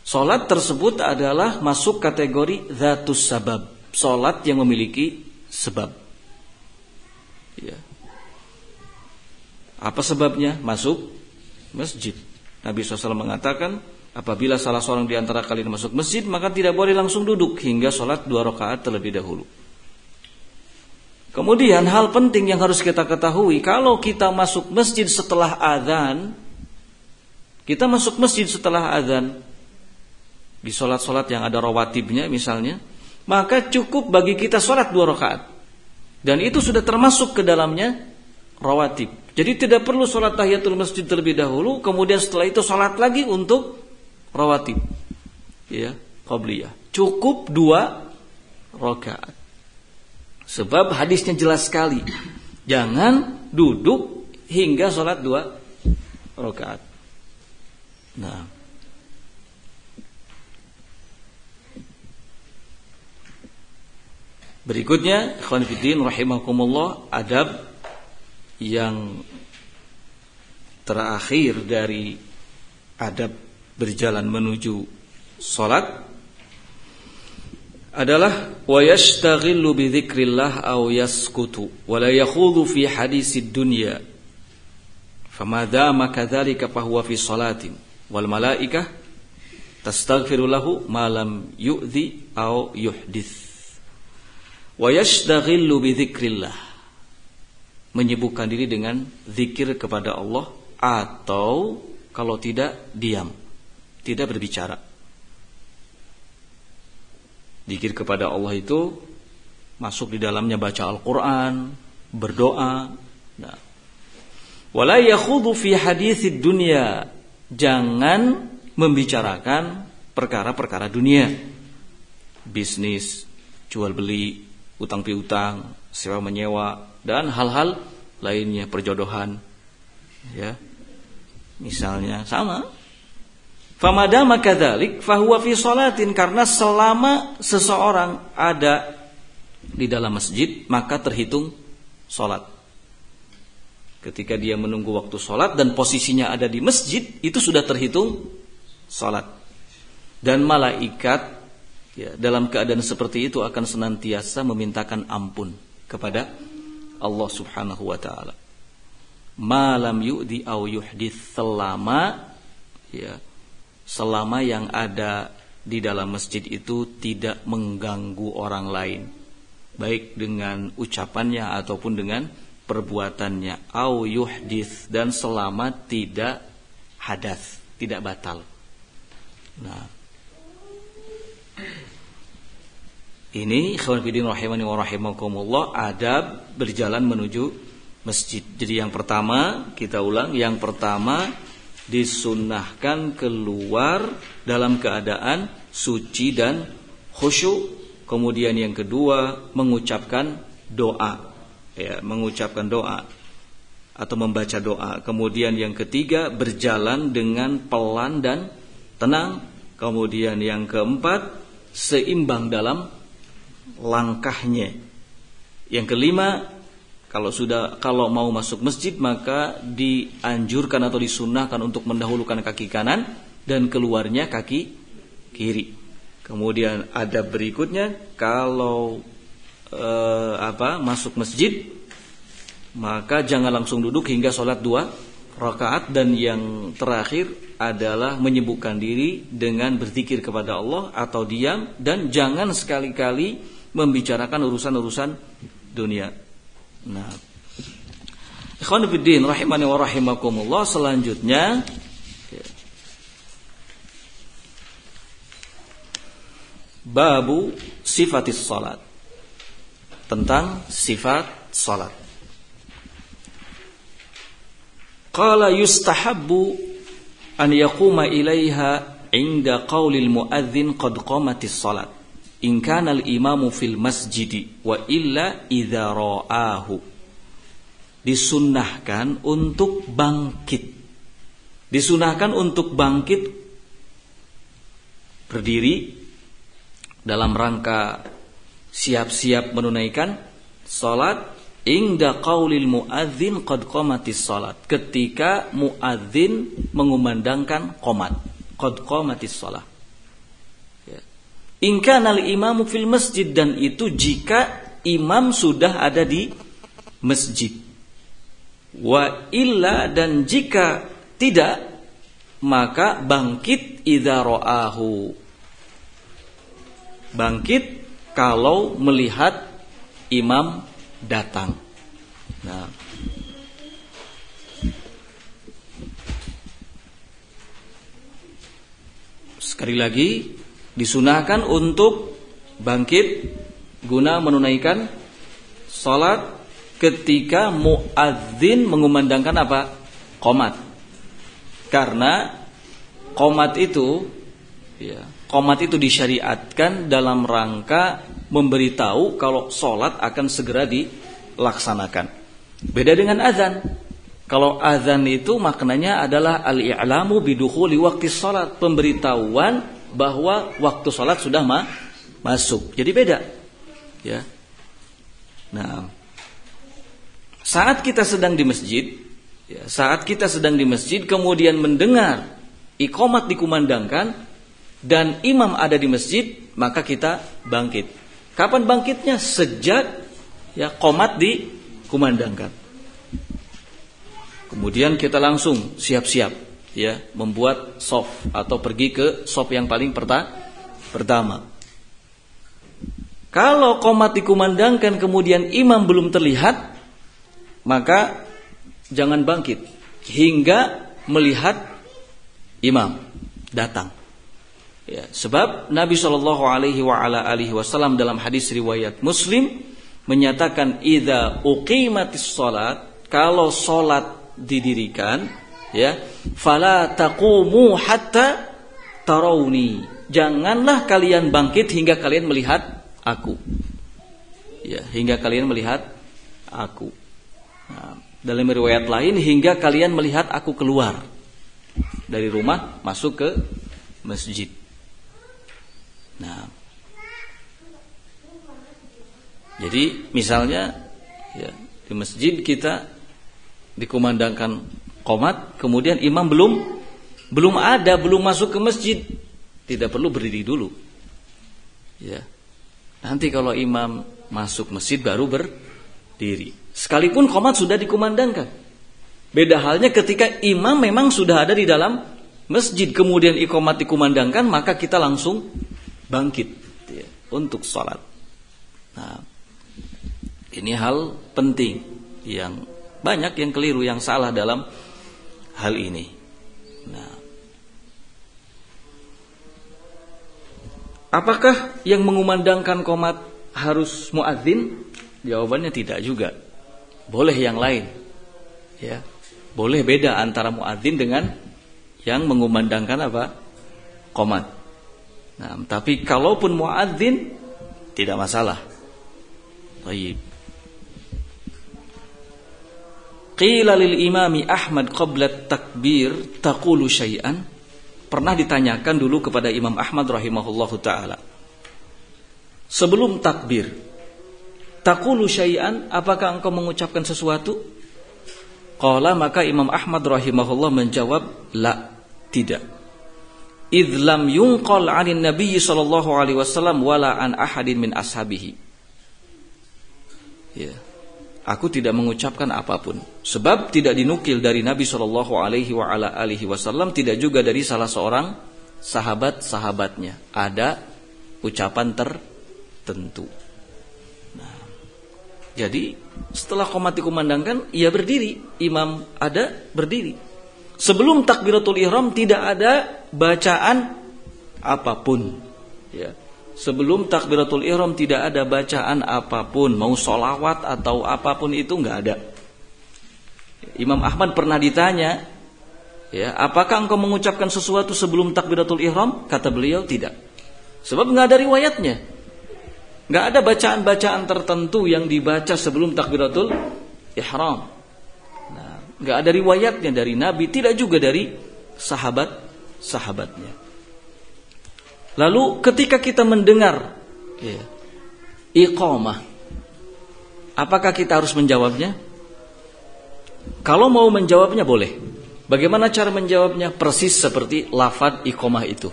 [SPEAKER 2] salat tersebut adalah masuk kategori dzatus sabab, salat yang memiliki sebab. Ya. Apa sebabnya? Masuk masjid. Nabi SAW mengatakan, apabila salah seorang di antara kalian masuk masjid, maka tidak boleh langsung duduk hingga sholat 2 rakaat terlebih dahulu. Kemudian hal penting yang harus kita ketahui, kalau kita masuk masjid setelah azan, kita masuk masjid setelah azan di sholat-sholat yang ada rawatibnya misalnya, maka cukup bagi kita sholat 2 rakaat. Dan itu sudah termasuk ke dalamnya rawatib. Jadi tidak perlu sholat tahiyatul masjid terlebih dahulu, kemudian setelah itu sholat lagi untuk rawatib, ya, qabliyah. Cukup 2 rakaat. Sebab hadisnya jelas sekali. Jangan duduk hingga sholat 2 rakaat. Nah, berikutnya, ikhwan fillah rahimakumullah, adab yang terakhir dari adab berjalan menuju salat adalah wa yashtaghillu bi dzikrillah aw yaskutu wa la yakhudhu fi hadisid dunya fama dama kadzalika fa huwa fi salatin wal malaikah tastaghfiru lahu ma lam yu'dhi aw yuhdits. Wa yashtaghillu bi dzikrillah, menyibukkan diri dengan zikir kepada Allah, atau kalau tidak diam, tidak berbicara. Zikir kepada Allah itu masuk di dalamnya baca Al-Quran, berdoa. Nah, wala yakhudhu fi haditsid dunya, jangan membicarakan perkara-perkara dunia, bisnis, jual beli, utang piutang, sewa menyewa, dan hal-hal lainnya, perjodohan, ya, misalnya sama. Famadama kadzalik fahuwa fi sholatin, karena selama seseorang ada di dalam masjid maka terhitung sholat. Ketika dia menunggu waktu sholat dan posisinya ada di masjid, itu sudah terhitung sholat. Dan malaikat, ya, dalam keadaan seperti itu akan senantiasa memintakan ampun kepada Allah Subhanahu wa taala. Malam yu'di au yuhdits, selama, ya, selama yang ada di dalam masjid itu tidak mengganggu orang lain, baik dengan ucapannya ataupun dengan perbuatannya. Au yuhdits, dan selama tidak hadas, tidak batal. Nah, ini ikhwan fillah rahimani wa rahimakumullah, adab berjalan menuju masjid. Jadi yang pertama, kita ulang, yang pertama disunnahkan keluar dalam keadaan suci dan khusyuk. Kemudian yang kedua, mengucapkan doa, ya, mengucapkan doa atau membaca doa. Kemudian yang ketiga, berjalan dengan pelan dan tenang. Kemudian yang keempat, seimbang dalam langkahnya. Yang kelima, kalau mau masuk masjid maka dianjurkan atau disunnahkan untuk mendahulukan kaki kanan dan keluarnya kaki kiri. Kemudian adab berikutnya, kalau masuk masjid maka jangan langsung duduk hingga sholat 2 rakaat. Dan yang terakhir adalah menyibukkan diri dengan berzikir kepada Allah atau diam, dan jangan sekali-kali membicarakan urusan-urusan dunia. Nah, ikhwan fillah rahimani wa rahimakumullah, selanjutnya babu sifatis salat, tentang sifat salat. Qala yustahabbu an yaquma ilaiha inda qaulil muadzin qad qamatis salat in kana al-imamu fil masjidi wa illa idza ra'ahu. Disunnahkan untuk bangkit. Disunahkan untuk bangkit berdiri dalam rangka siap-siap menunaikan salat inda qaulil muadzin qad qamatis salat, ketika muadzin mengumandangkan qomat, qad qamatis salat. Ya. In kana al-imamu fil masjid, dan itu jika imam sudah ada di masjid. Wa illa, dan jika tidak, maka bangkit idza ra'ahu. Bangkit kalau melihat imam datang. Nah, sekali lagi disunahkan untuk bangkit guna menunaikan salat ketika muadzin mengumandangkan apa? Qomat. Karena qomat itu, ya, qomat itu disyariatkan dalam rangka memberitahu kalau sholat akan segera dilaksanakan. Beda dengan azan. Kalau azan itu maknanya adalah al-i'lamu bidukhuli waqti sholat, pemberitahuan bahwa waktu sholat sudah masuk. Jadi beda. Ya. Nah, saat kita sedang di masjid, ya, saat kita sedang di masjid kemudian mendengar iqamat dikumandangkan dan imam ada di masjid, maka kita bangkit. Kapan bangkitnya? Sejak ya qomat dikumandangkan. Kemudian kita langsung siap-siap ya membuat shaf atau pergi ke shaf yang paling pertama. Kalau qomat dikumandangkan kemudian imam belum terlihat, maka jangan bangkit hingga melihat imam datang. Ya, sebab Nabi SAW dalam hadis riwayat Muslim menyatakan idza uqimatis shalat, kalau salat didirikan, ya, fala taqumu hatta tarawni, janganlah kalian bangkit hingga kalian melihat aku. Ya, hingga kalian melihat aku. Nah, dalam riwayat lain hingga kalian melihat aku keluar dari rumah masuk ke masjid. Nah, jadi misalnya ya, di masjid kita dikumandangkan qomat, kemudian imam belum ada, belum masuk ke masjid, tidak perlu berdiri dulu. Ya, nanti kalau imam masuk masjid baru berdiri. Sekalipun qomat sudah dikumandangkan. Beda halnya ketika imam memang sudah ada di dalam masjid, kemudian iqamat dikumandangkan, maka kita langsung bangkit ya, untuk sholat. Nah, ini hal penting yang banyak yang keliru, yang salah dalam hal ini. Nah, apakah yang mengumandangkan qomat harus muadzin? Jawabannya tidak juga. Boleh yang lain. Ya, boleh beda antara muadzin dengan yang mengumandangkan apa? Qomat. Nah, tapi kalaupun muadzin tidak masalah. Baik. Qila lil imami Ahmad qabla takbir taqulu syai'an. Pernah ditanyakan dulu kepada Imam Ahmad rahimahullahu taala. Sebelum takbir, taqulu syai'an, apakah engkau mengucapkan sesuatu? Qala, maka Imam Ahmad rahimahullah menjawab, la, tidak. Idh lam yunqal 'anil Nabi sallallahu alaihi wasallam wala an ahadin min ashabihi. Ya. Aku tidak mengucapkan apapun, sebab tidak dinukil dari Nabi sallallahu alaihi wasallam, tidak juga dari salah seorang sahabat-sahabatnya ada ucapan tertentu. Nah, Jadi setelah qomat dikumandangkan, ia berdiri, imam ada berdiri. Sebelum takbiratul ihram tidak ada bacaan apapun. Ya. Sebelum takbiratul ihram tidak ada bacaan apapun, mau sholawat atau apapun itu nggak ada. Imam Ahmad pernah ditanya, ya, apakah engkau mengucapkan sesuatu sebelum takbiratul ihram? Kata beliau tidak. Sebab nggak ada riwayatnya. Nggak ada bacaan-bacaan tertentu yang dibaca sebelum takbiratul ihram. Nah, nggak ada riwayatnya dari Nabi, tidak juga dari sahabatnya. Lalu ketika kita mendengar iqamah, apakah kita harus menjawabnya? Kalau mau menjawabnya boleh. Bagaimana cara menjawabnya? Persis seperti lafaz iqamah itu.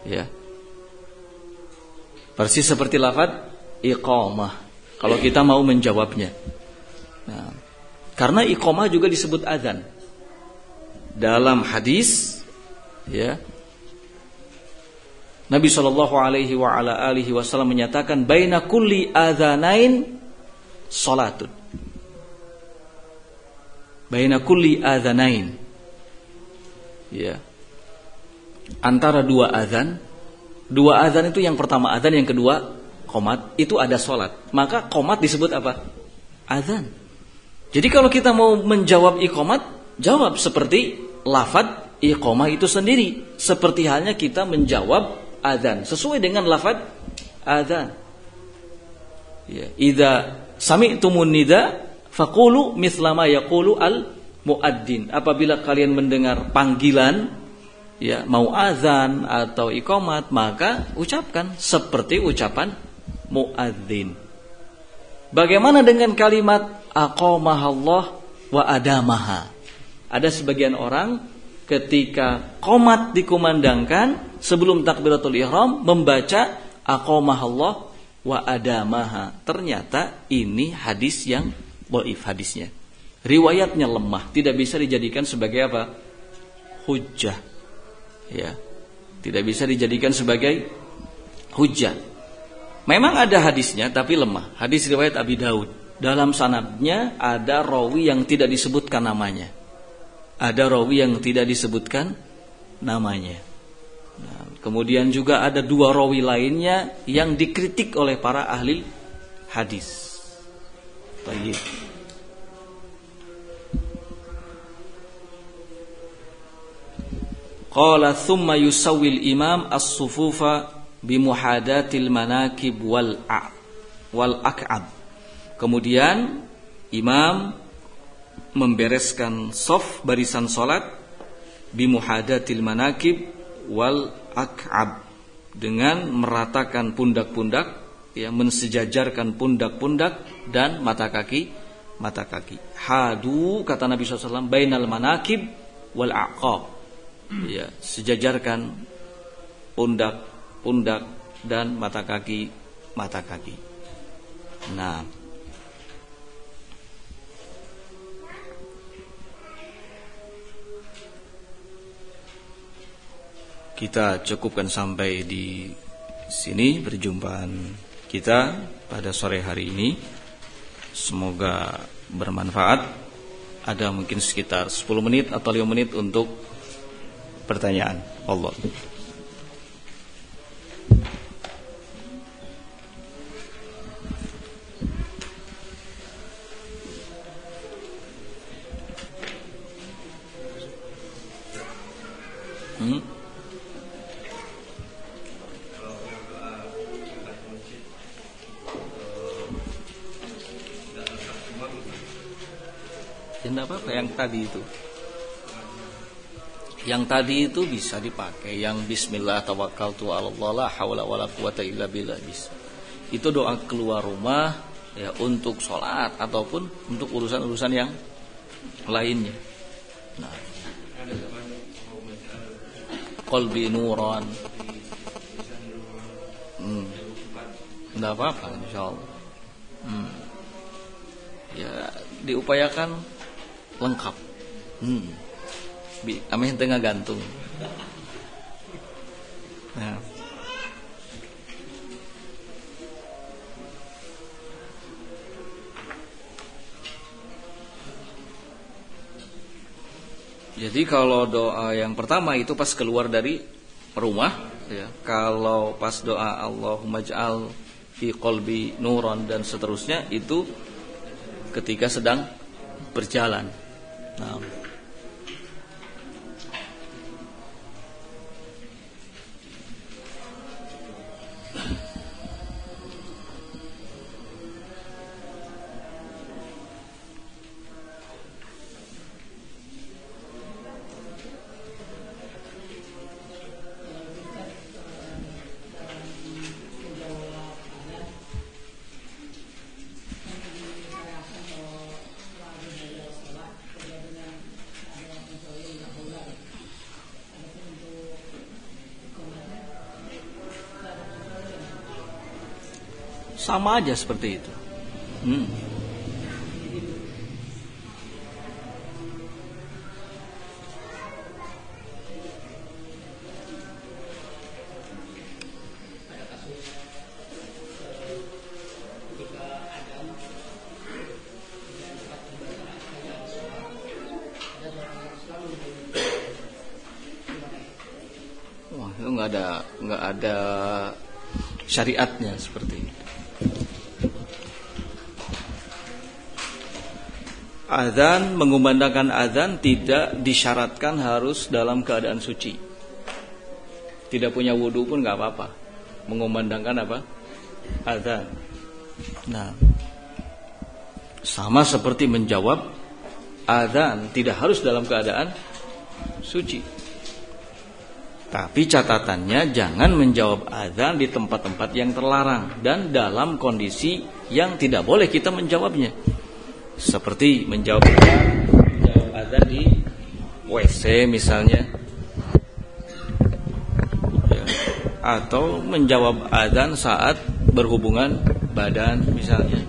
[SPEAKER 2] Ya. Persis seperti lafaz iqamah. Kalau kita mau menjawabnya. Nah, karena iqamah juga disebut azan. Dalam hadis, ya, Nabi SAW menyatakan, baina kulli adzanain salatun. Baina kulli adzanain. Ya. Antara dua azan. Dua azan itu yang pertama azan, yang kedua qomat, itu ada sholat. Maka qomat disebut apa? Azan. Jadi kalau kita mau menjawab iqamat, jawab seperti lafaz iqamah itu sendiri. Seperti halnya kita menjawab azan, sesuai dengan lafaz azan. Ya, idza sami'tumun nida faqulu mithla ma yaqulu al muadzin. Apabila kalian mendengar panggilan, ya, mau azan atau iqamat, maka ucapkan seperti ucapan muadzin. Bagaimana dengan kalimat aqamahallah wa adamaha? Ada sebagian orang ketika qomat dikumandangkan sebelum takbiratul ihram membaca aqamahallah wa adamaha. Ternyata ini hadis yang dhaif hadisnya. Riwayatnya lemah, tidak bisa dijadikan sebagai apa? Hujjah. Ya, tidak bisa dijadikan sebagai hujjah. Memang ada hadisnya tapi lemah. Hadis riwayat Abi Daud. Dalam sanadnya ada rawi yang tidak disebutkan namanya. Ada rawi yang tidak disebutkan namanya. Nah, kemudian juga ada dua rawi lainnya yang dikritik oleh para ahli hadis. Baik. Qala thumma yusawwil imam as-sufufa bimuhadatil manakib wal ak'ab. Kemudian imam membereskan shaf barisan salat bimuhadatil manakib wal ak'ab, dengan meratakan pundak-pundak, ya, mensejajarkan pundak-pundak dan mata kaki. Hadu, kata Nabi SAW, bainal manakib wal aqab. Ya, sejajarkan pundak dan mata kaki. Nah, kita cukupkan sampai di sini perjumpaan kita pada sore hari ini. Semoga bermanfaat. Ada mungkin sekitar 10 menit atau 5 menit untuk pertanyaan. Allah. Ya enggak apa-apa yang tadi itu. Yang tadi itu bisa dipakai, yang bismillah tawakkaltu 'alallah la haula wala quwata illa billah bisa. Itu doa keluar rumah, ya, untuk sholat ataupun untuk urusan-urusan yang lainnya. Nah, qalbi nuran. Enggak apa-apa insyaallah. Ya, diupayakan lengkap. Amin tengah gantung. Nah. Jadi kalau doa yang pertama itu pas keluar dari rumah, ya. Kalau pas doa Allahumma ja'al fi qalbi nuran dan seterusnya itu ketika sedang berjalan. Nah, sama aja seperti itu. Wah, itu nggak ada syariatnya seperti itu. Adzan, mengumandangkan adzan tidak disyaratkan harus dalam keadaan suci. Tidak punya wudu pun nggak apa-apa. Mengumandangkan apa? Adzan. Nah, sama seperti menjawab adzan, tidak harus dalam keadaan suci. Tapi catatannya jangan menjawab adzan di tempat-tempat yang terlarang dan dalam kondisi yang tidak boleh kita menjawabnya. Seperti menjawab adzan di WC misalnya, ya. Atau menjawab adzan saat berhubungan badan misalnya,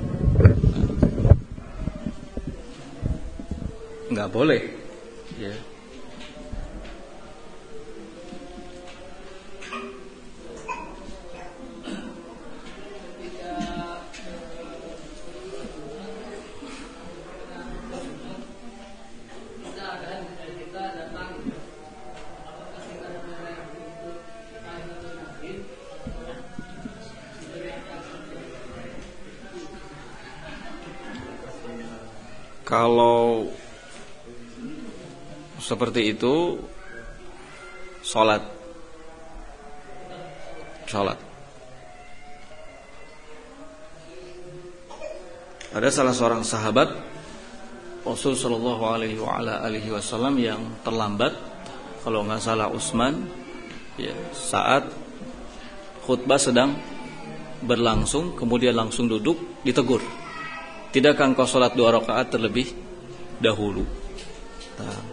[SPEAKER 2] nggak boleh, ya. Kalau seperti itu sholat. Ada salah seorang sahabat Rasul sallallahu alaihi wasallam yang terlambat, kalau nggak salah Utsman, ya, saat khutbah sedang berlangsung, kemudian langsung duduk, ditegur. Tidakkah engkau sholat 2 rakaat terlebih dahulu? Nah.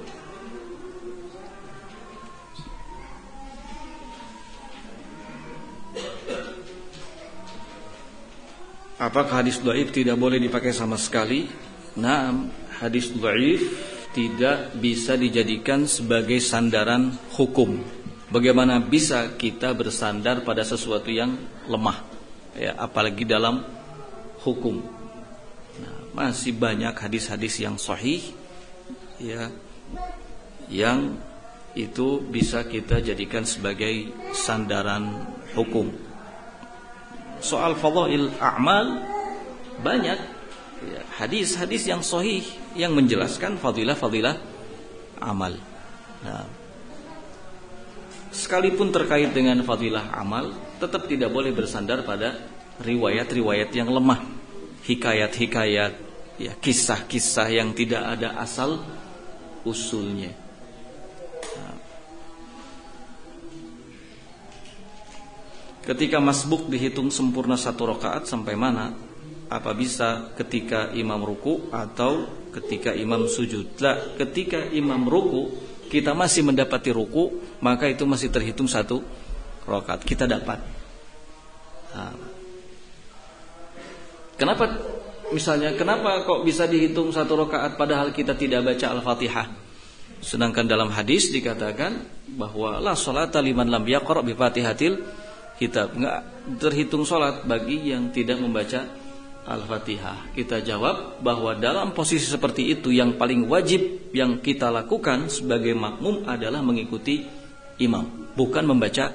[SPEAKER 2] Apakah hadis dhaif tidak boleh dipakai sama sekali? Nah, hadis dhaif tidak bisa dijadikan sebagai sandaran hukum. Bagaimana bisa kita bersandar pada sesuatu yang lemah, ya, apalagi dalam hukum? Masih banyak hadis-hadis yang sahih, ya, yang itu bisa kita jadikan sebagai sandaran hukum. Soal fadhail a'mal banyak, ya, hadis-hadis yang sahih yang menjelaskan fadilah-fadilah amal. Nah, sekalipun terkait dengan fadilah amal, tetap tidak boleh bersandar pada riwayat-riwayat yang lemah, hikayat-hikayat, ya, kisah-kisah yang tidak ada asal usulnya. Nah, ketika masbuk dihitung sempurna 1 rakaat sampai mana? Apa bisa ketika imam ruku atau ketika imam sujud? Lah, ketika imam ruku kita masih mendapati ruku, maka itu masih terhitung 1 rakaat. Kita dapat. Nah, kenapa kok bisa dihitung 1 rakaat padahal kita tidak baca Al-Fatihah? Sedangkan dalam hadis dikatakan bahwa la sholata liman lam yaqra bi Fatihatil kitab. Enggak terhitung salat bagi yang tidak membaca Al-Fatihah. Kita jawab bahwa dalam posisi seperti itu yang paling wajib yang kita lakukan sebagai makmum adalah mengikuti imam, bukan membaca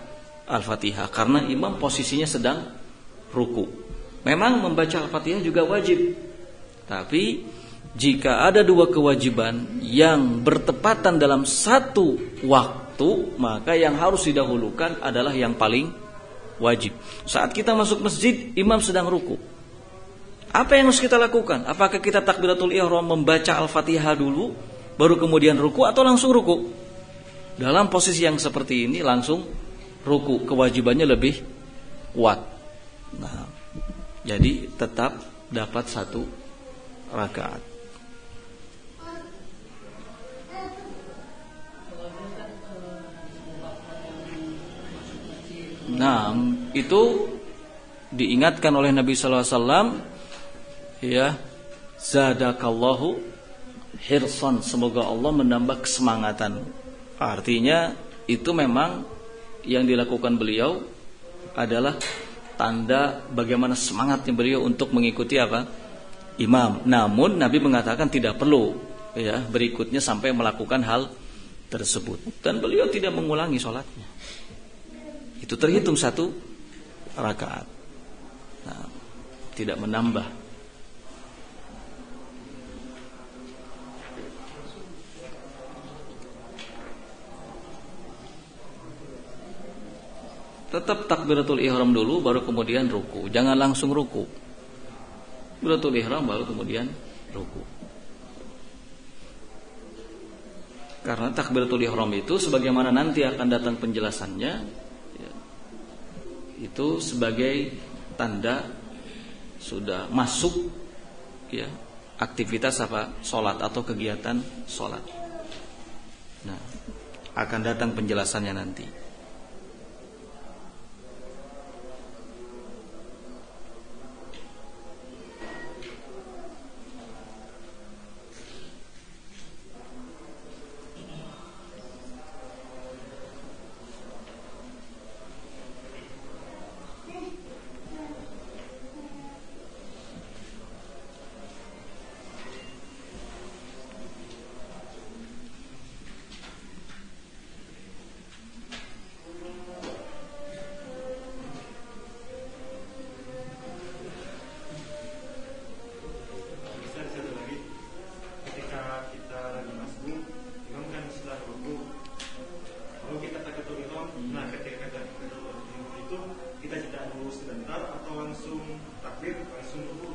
[SPEAKER 2] Al-Fatihah, karena imam posisinya sedang ruku. Memang membaca Al-Fatihah juga wajib, tapi jika ada dua kewajiban yang bertepatan dalam satu waktu, maka yang harus didahulukan adalah yang paling wajib. Saat kita masuk masjid, imam sedang ruku. Apa yang harus kita lakukan? Apakah kita takbiratul ihram membaca Al-Fatihah dulu, baru kemudian ruku, atau langsung ruku? Dalam posisi yang seperti ini langsung ruku, kewajibannya lebih kuat. Nah, jadi tetap dapat 1 rakaat. Nah, itu diingatkan oleh Nabi sallallahu alaihi wasallam, ya, zadakallahu hirsan, semoga Allah menambah kesemangatan. Artinya itu memang yang dilakukan beliau adalah tanda bagaimana semangatnya beliau untuk mengikuti apa? Imam. Namun Nabi mengatakan tidak perlu, ya, berikutnya sampai melakukan hal tersebut, dan beliau tidak mengulangi sholatnya. Itu terhitung 1 rakaat. Nah, tidak menambah. Tetap takbiratul ihram dulu, baru kemudian ruku. Jangan langsung ruku. Takbiratul ihram baru kemudian ruku. Karena takbiratul ihram itu sebagaimana nanti akan datang penjelasannya, ya, itu sebagai tanda sudah masuk, ya, aktivitas apa? Salat atau kegiatan salat. Nah, akan datang penjelasannya nanti.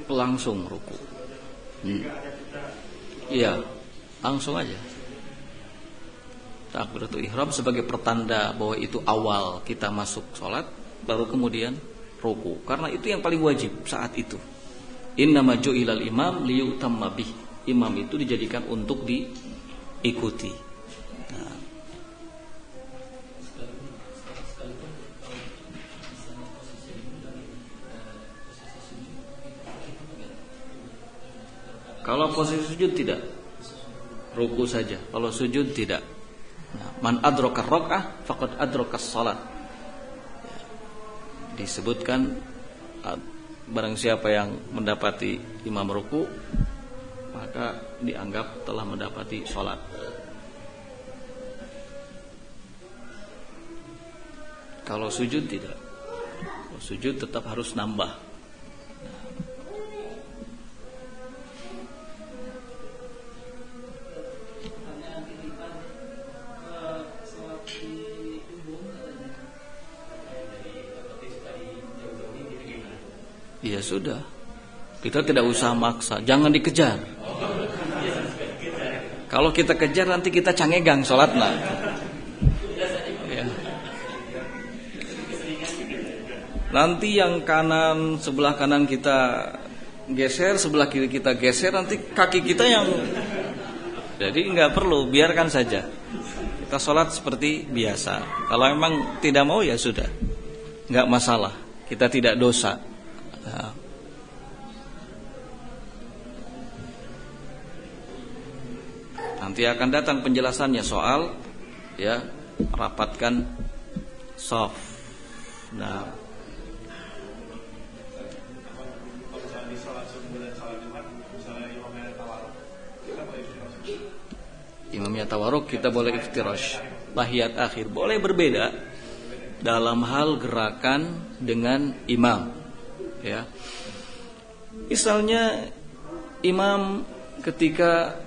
[SPEAKER 2] Langsung ruku. Iya, langsung aja. Takbiratul ihram sebagai pertanda bahwa itu awal kita masuk sholat, baru kemudian ruku. Karena itu yang paling wajib saat itu. Innama ju'ilal imam liyutamma bih. Imam itu dijadikan untuk diikuti. Nah. Kalau posisi sujud tidak, ruku saja. Kalau sujud tidak. Nah, man adraka rakaah faqad adraka shalah. Disebutkan barang siapa yang mendapati imam ruku, maka dianggap telah mendapati salat. Kalau sujud tidak. Kalau sujud tetap harus nambah. Ya sudah, kita tidak usah maksa, jangan dikejar. Kalau kita kejar nanti kita cangegang sholatnya. Ya. Nanti yang kanan, sebelah kanan kita geser, sebelah kiri kita geser, nanti kaki kita yang. Jadi nggak perlu, biarkan saja. Kita sholat seperti biasa. Kalau memang tidak mau ya sudah, nggak masalah. Kita tidak dosa. Nah. Nanti akan datang penjelasannya soal, ya, rapatkan shaf. Nah,
[SPEAKER 3] kalau di sholat
[SPEAKER 2] Imamnya tawarruk, kita boleh iftirash. Tahiyat akhir boleh berbeda dalam hal gerakan dengan imam. Ya. Misalnya imam ketika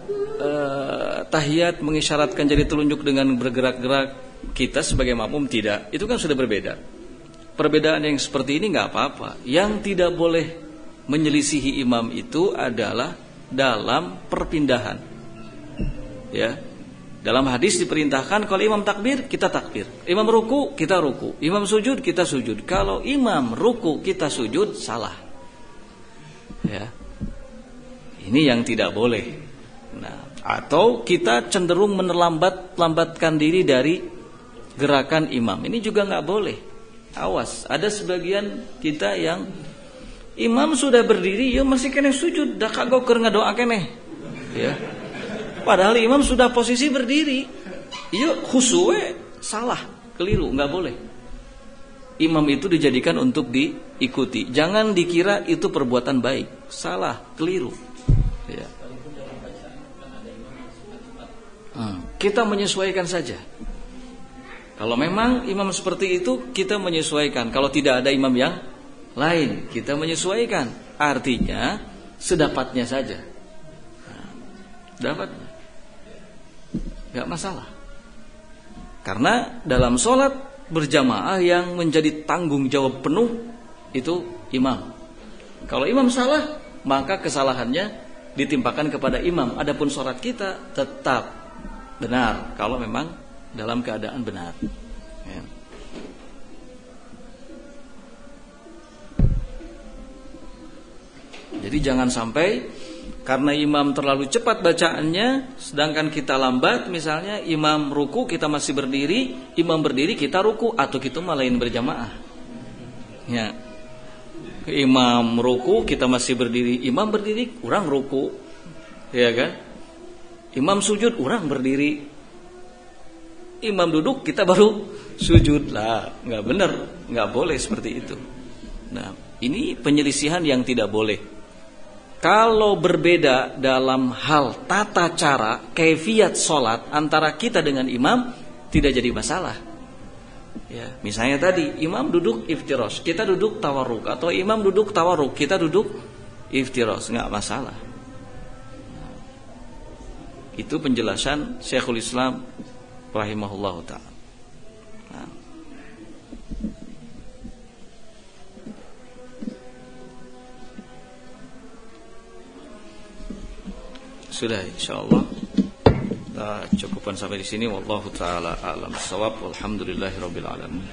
[SPEAKER 2] tahiyat mengisyaratkan jari telunjuk dengan bergerak-gerak, kita sebagai makmum tidak. Itu kan sudah berbeda. Perbedaan yang seperti ini nggak apa-apa. Yang tidak boleh menyelisihi imam itu adalah dalam perpindahan. Ya. Dalam hadis diperintahkan kalau imam takbir, kita takbir. Imam ruku, kita ruku. Imam sujud, kita sujud. Kalau imam ruku, kita sujud, salah. Ya. Ini yang tidak boleh. Nah, atau kita cenderung lambatkan diri dari gerakan imam. Ini juga nggak boleh. Awas, ada sebagian kita yang imam sudah berdiri, ya masih kena sujud, dah kagok keur ngadoa keneh. Ya. Padahal imam sudah posisi berdiri. Iya khusyuk, salah, keliru, nggak boleh. Imam itu dijadikan untuk diikuti. Jangan dikira itu perbuatan baik. Salah, keliru. Ya. Kita menyesuaikan saja. Kalau memang imam seperti itu, kita menyesuaikan. Kalau tidak ada imam yang lain, kita menyesuaikan. Artinya sedapatnya saja. Dapatnya gak masalah. Karena dalam sholat berjamaah yang menjadi tanggung jawab penuh itu imam. Kalau imam salah, maka kesalahannya ditimpakan kepada imam. Adapun sholat kita tetap benar kalau memang dalam keadaan benar. Ya. Jadi jangan sampai karena imam terlalu cepat bacaannya, sedangkan kita lambat, misalnya imam ruku kita masih berdiri, imam berdiri kita ruku, atau kita malahin berjamaah. Ya. Imam ruku kita masih berdiri, imam berdiri, orang ruku, ya kan? Imam sujud, orang berdiri. Imam duduk, kita baru sujud lah, nggak benar, nggak boleh seperti itu. Nah, ini penyelisihan yang tidak boleh. Kalau berbeda dalam hal tata cara, kaifiyat sholat antara kita dengan imam, tidak jadi masalah. Ya, misalnya tadi imam duduk iftirash, kita duduk tawarruk, atau imam duduk tawarruk, kita duduk iftirash, nggak masalah. Itu penjelasan Syekhul Islam rahimahullahu ta'ala. Nah. Sudah, insyaallah kita cukupkan sampai di sini. Wallahu taala a'lam bissawab. Walhamdulillahirabbil alamin.